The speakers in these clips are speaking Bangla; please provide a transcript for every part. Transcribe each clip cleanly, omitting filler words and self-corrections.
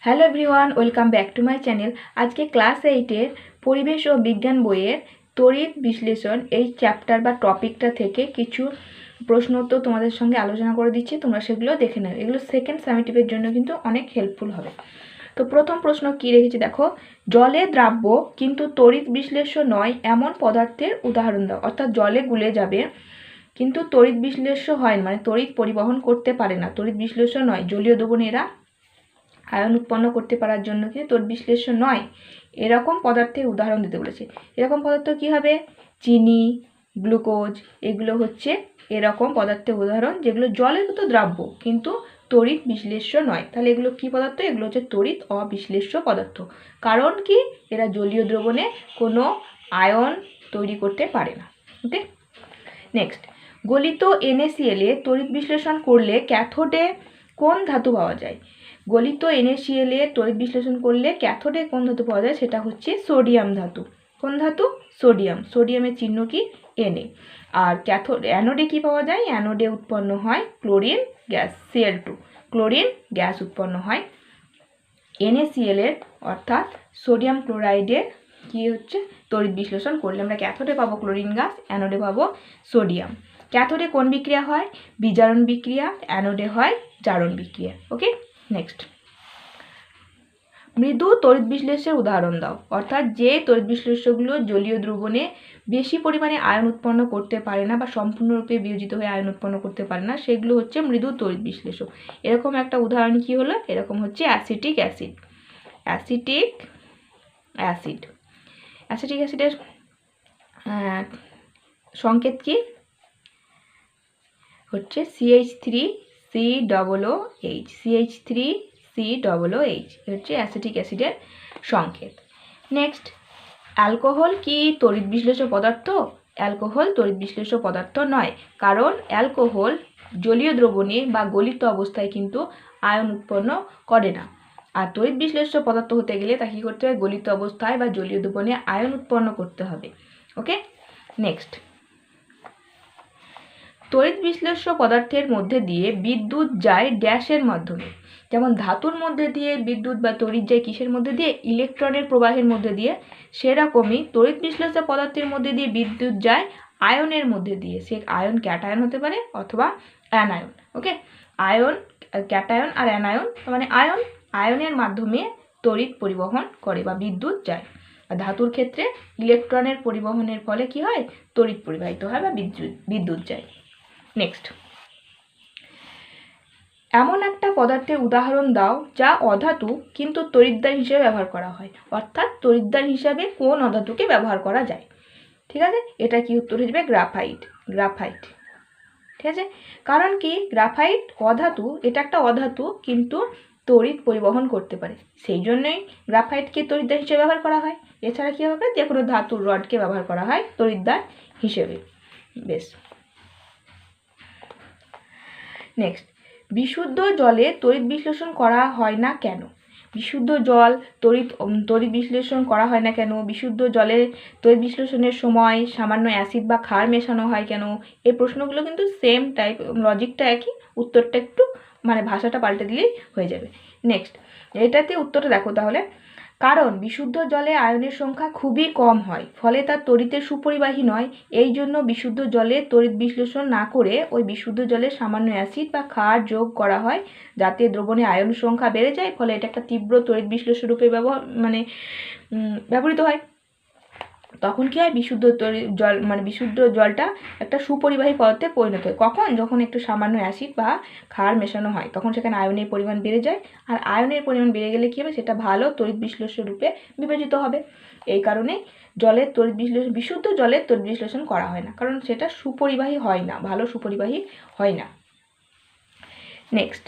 Hello everyone, welcome back to my channel. আজকে ক্লাস 8-এর পরিবেশ ও বিজ্ঞান বইয়ের তড়িৎ বিশ্লেষণ এই চ্যাপ্টার বা টপিকটা থেকে কিছু প্রশ্ন উত্তর তোমাদের সঙ্গে আলোচনা করে দিচ্ছি। তোমরা সেগুলো দেখে নেবে। এগুলো সেকেন্ড সামেটিভের জন্য কিন্তু অনেক হেল্পফুল হবে। তো প্রথম প্রশ্ন কি রেখেছি দেখো, জলে দ্রাব্য কিন্তু তড়িৎ বিশ্লেষ্য নয় এমন পদার্থের উদাহরণ দাও। অর্থাৎ জলে গুলে যাবে কিন্তু তড়িৎ বিশ্লেষ্য হয় না, মানে তড়িৎ পরিবহন করতে পারে না, তড়িৎ বিশ্লেষ্য নয়, জলীয় দ্রবণেরা আয়ন উৎপন্ন করতে পারার জন্য কিন্তু তড়িৎ বিশ্লেষ্য নয় এরকম পদার্থের উদাহরণ দিতে বলেছে। এরকম পদার্থ কি হবে? চিনি, গ্লুকোজ, এগুলো হচ্ছে এরকম পদার্থের উদাহরণ যেগুলো জলের তো দ্রাব্য কিন্তু তড়িৎ বিশ্লেষ্য নয়। তাহলে এগুলো কি পদার্থ? এগুলো হচ্ছে তড়িৎ অবিশ্লেষ্য পদার্থ। কারণ কি? এরা জলীয় দ্রবণে কোনো আয়ন তৈরি করতে পারে না। ওকে, নেক্সট, গলিত NaCl এ তড়িৎ বিশ্লেষণ করলে ক্যাথোডে কোন ধাতু পাওয়া যায়? গলিত NaCl এ তড়িৎ বিশ্লেষণ করলে ক্যাথোডে কোন ধাতু পাওয়া যায়? সেটা হচ্ছে সোডিয়াম ধাতু। কোন ধাতু? সোডিয়াম। সোডিয়ামের চিহ্ন কি? Na। আর অ্যানোডে কি পাওয়া যায়? অ্যানোডে উৎপন্ন হয় chlorine gas, Cl2। Chlorine gas উৎপন্ন হয়। NaCl এর অর্থাৎ সোডিয়াম ক্লোরাইডের কি হচ্ছে? তড়িৎ বিশ্লেষণ করলে আমরা ক্যাথোডে পাবো ক্লোরিন গ্যাস, অ্যানোডে পাবো সোডিয়াম। ক্যাথোডে কোন বিক্রিয়া হয়? বিজারণ বিক্রিয়া। অ্যানোডে হয় জারণ বিক্রিয়া। ওকে, নেক্সট, মৃদু তড়িৎ বিশ্লেষ্যের উদাহরণ দাও। অর্থাৎ যে তড়িৎ বিশ্লেষ্যগুলো জলীয় দ্রবণে বেশি পরিমাণে আয়ন উৎপন্ন করতে পারে না বা সম্পূর্ণরূপে বিয়োজিত হয়ে আয়ন উৎপন্ন করতে পারে না, সেগুলো হচ্ছে মৃদু তড়িৎ বিশ্লেষ্য। এরকম একটা উদাহরণ কি হলো? এরকম হচ্ছে অ্যাসিটিক অ্যাসিড। অ্যাসিটিক অ্যাসিডের সংকেত কি? হচ্ছে CH3COOH। CH3COOH হচ্ছে অ্যাসিটিক অ্যাসিডের সংকেত। নেক্সট, অ্যালকোহল কি তড়িৎ বিশ্লেষ্য পদার্থ? অ্যালকোহল তড়িৎ বিশ্লেষ্য পদার্থ নয়, কারণ অ্যালকোহল জলীয় দ্রবণে বা গলিত অবস্থায় কিন্তু আয়ন উৎপন্ন করে না। আর তড়িৎ বিশ্লেষ্য পদার্থ হতে গেলে তাকে কী করতে হবে? গলিত অবস্থায় বা জলীয় দ্রবণে আয়ন উৎপন্ন করতে হবে। ওকে, নেক্সট, তড়িৎ বিশ্লেষ্য পদার্থের মধ্যে দিয়ে বিদ্যুৎ যায় ড্যাশের মাধ্যমে। যেমন ধাতুর মধ্যে দিয়ে বিদ্যুৎ বা তড়িৎ যায় কিসের মধ্যে দিয়ে? ইলেকট্রনের প্রবাহের মধ্যে দিয়ে। সেরকমই তড়িৎ বিশ্লেষ্য পদার্থের মধ্যে দিয়ে বিদ্যুৎ যায় আয়নের মধ্যে দিয়ে। সে আয়ন ক্যাটায়ন হতে পারে অথবা অ্যানায়ন। ওকে, আয়ন, ক্যাটায়ন আর অ্যানায়ন, মানে আয়নের মাধ্যমে তড়িৎ পরিবহন করে বা বিদ্যুৎ যায়। আর ধাতুর ক্ষেত্রে ইলেকট্রনের পরিবহনের ফলে কি হয়? তড়িৎ পরিবাহিত হয় বা বিদ্যুৎ যায়। নেক্সট, এমন একটা পদার্থের উদাহরণ দাও যা অধাতু কিন্তু তড়িৎদ্বার হিসেবে ব্যবহার করা হয়। অর্থাৎ তড়িৎদ্বার হিসাবে কোন অধাতুকে ব্যবহার করা যায়? ঠিক আছে, এটা কি উত্তর হিসেবে? গ্রাফাইট। ঠিক আছে, কারণ কি? গ্রাফাইট অধাতু, এটা একটা অধাতু কিন্তু তড়িৎ পরিবহন করতে পারে, সেই জন্যই গ্রাফাইটকে তড়িৎদ্বার হিসেবে ব্যবহার করা হয়। এছাড়া কি হবে? যে কোনো ধাতুর রডকে ব্যবহার করা হয় তড়িৎদ্বার হিসেবে। বেশ, নেক্সট, বিশুদ্ধ জলে তড়িৎ বিশ্লেষণ করা হয় না কেন? বিশুদ্ধ জল তড়িৎ বিশ্লেষণ করা হয় না কেন? বিশুদ্ধ জলের তড়িৎ বিশ্লেষণের সময় সামান্য অ্যাসিড বা ক্ষার মেশানো হয় কেন? এই প্রশ্নগুলো কিন্তু সেম টাইপ, লজিকটা একই, উত্তরটা একটু মানে ভাষাটা পাল্টে দিলেই হয়ে যাবে। নেক্সট, এটাতে উত্তরটা দেখো তাহলে। কারণ বিশুদ্ধ জলে আয়নের সংখ্যা খুবই কম হয়, ফলে তার তড়িতের সুপরিবাহী নয়। এই জন্য বিশুদ্ধ জলে তড়িৎ বিশ্লেষণ না করে ওই বিশুদ্ধ জলে সামান্য অ্যাসিড বা ক্ষার যোগ করা হয়, যাতে দ্রবণে আয়ন সংখ্যা বেড়ে যায়, ফলে এটা একটা তীব্র তড়িৎ বিশ্লেষণ রূপে ব্যবহৃত হয়। তখন কি হয়? বিশুদ্ধ জল মানে বিশুদ্ধ জলটা একটা সুপরিবাহী পদার্থে পরিণত হয়। কখন? যখন একটু সামান্য অ্যাসিড বা ক্ষার মেশানো হয়, তখন সেখানে আয়নের পরিমাণ বেড়ে যায়। আর আয়নের পরিমাণ বেড়ে গেলে কী হবে? সেটা ভালো তড়িৎ বিশ্লেষ্য রূপে বিবেচিত হবে। এই কারণে জলের তড়িৎ বিশ্লেষণ, বিশুদ্ধ জলের তড়িৎ বিশ্লেষণ করা হয় না, কারণ সেটা সুপরিবাহী হয় না, ভালো সুপরিবাহী হয় না। নেক্সট,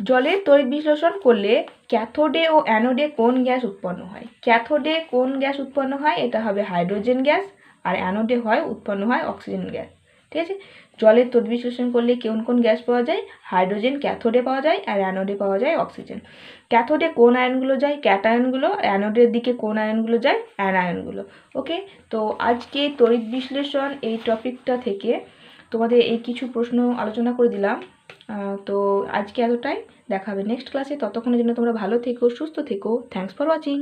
জলের তড়িৎ বিশ্লেষণ করলে ক্যাথোডে ও অ্যানোডে কোন গ্যাস উৎপন্ন হয়? ক্যাথোডে কোন গ্যাস উৎপন্ন হয়? এটা হবে হাইড্রোজেন গ্যাস। আর অ্যানোডে উৎপন্ন হয় অক্সিজেন গ্যাস। ঠিক আছে, জলের তড়িৎ বিশ্লেষণ করলে কোন গ্যাস পাওয়া যায়? হাইড্রোজেন ক্যাথোডে পাওয়া যায় আর অ্যানোডে পাওয়া যায় অক্সিজেন। ক্যাথোডে কোন আয়নগুলো যায়? ক্যাটায়নগুলো। অ্যানোডের দিকে কোন আয়নগুলো যায়? অ্যানায়নগুলো। ওকে, তো আজকে তড়িৎ বিশ্লেষণ এই টপিকটা থেকে তোমাদের এই কিছু প্রশ্ন আলোচনা করে দিলাম। তো আজকে এতটাই, দেখা হবে নেক্সট ক্লাসে। ততক্ষণের জন্য তোমরা ভালো থেকো, সুস্থ থেকো। Thanks for watching.